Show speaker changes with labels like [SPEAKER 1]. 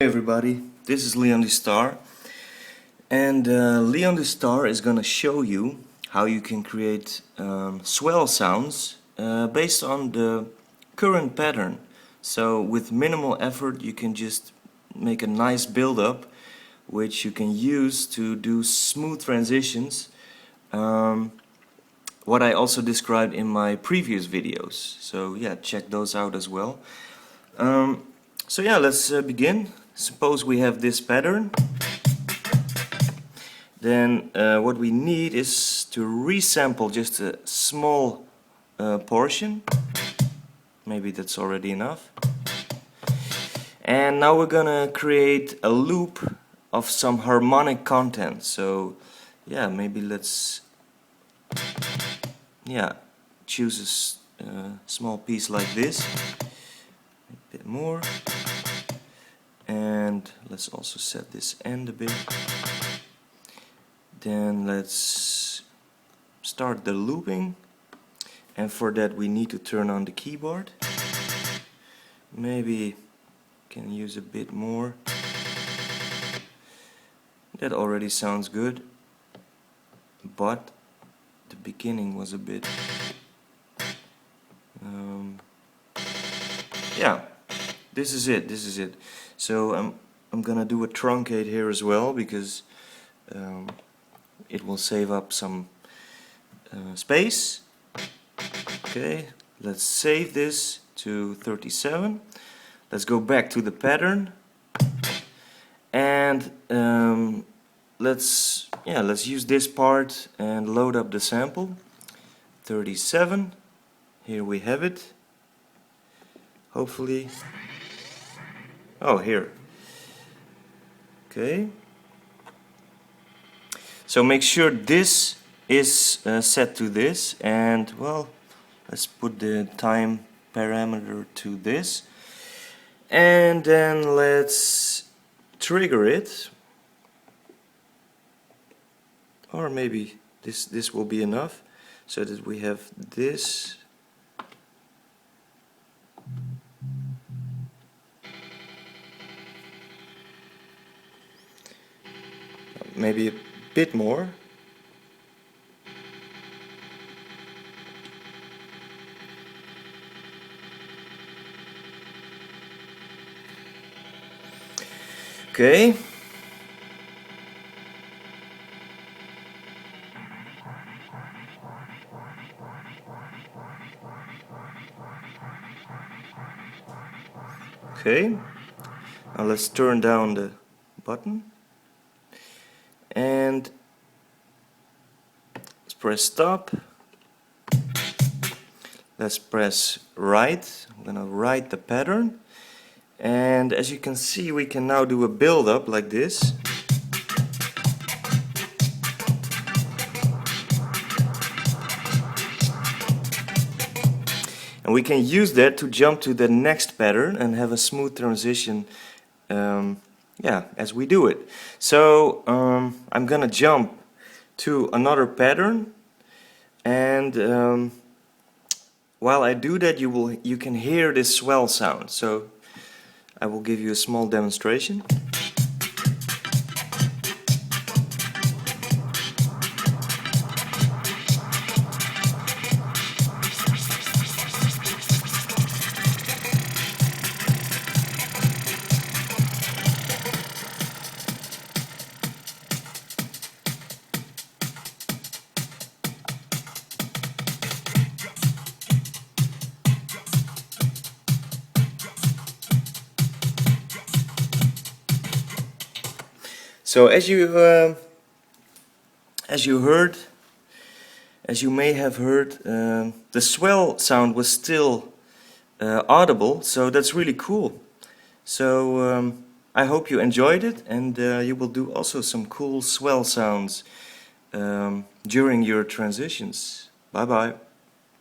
[SPEAKER 1] Hey everybody, this is Leon the Star, and Leon the Star is gonna show you how you can create swell sounds based on the current pattern. So with minimal effort you can just make a nice build-up which you can use to do smooth transitions, what I also described in my previous videos. So yeah, check those out as well. So yeah, let's begin. Suppose we have this pattern. Then what we need is to resample just a small portion. Maybe that's already enough. And now we're gonna create a loop of some harmonic content. So yeah, maybe let's choose a small piece like this. A bit more. And let's also set this end a bit. Then let's start the looping, and for that we need to turn on the keyboard. Maybe can use a bit more. That already sounds good, but the beginning was a bit yeah, this is it. So I'm gonna do a truncate here as well, because it will save up some space. Okay, let's save this to 37. Let's go back to the pattern, and let's use this part and load up the sample. 37. Here we have it. Hopefully. Oh, here. Okay. So make sure this is set to this, and well, let's put the time parameter to this, and then let's trigger it, or maybe this will be enough, so that we have this. Maybe a bit more. Okay. Okay. Now let's turn down the button. And let's press stop. Let's press write. I'm gonna write the pattern, and as you can see, we can now do a build-up like this. And we can use that to jump to the next pattern and have a smooth transition. As we do it. So I'm gonna jump to another pattern, and while I do that, you can hear this swell sound. So I will give you a small demonstration. So as you may have heard, the swell sound was still audible, so that's really cool. So I hope you enjoyed it, and you will do also some cool swell sounds during your transitions. Bye bye.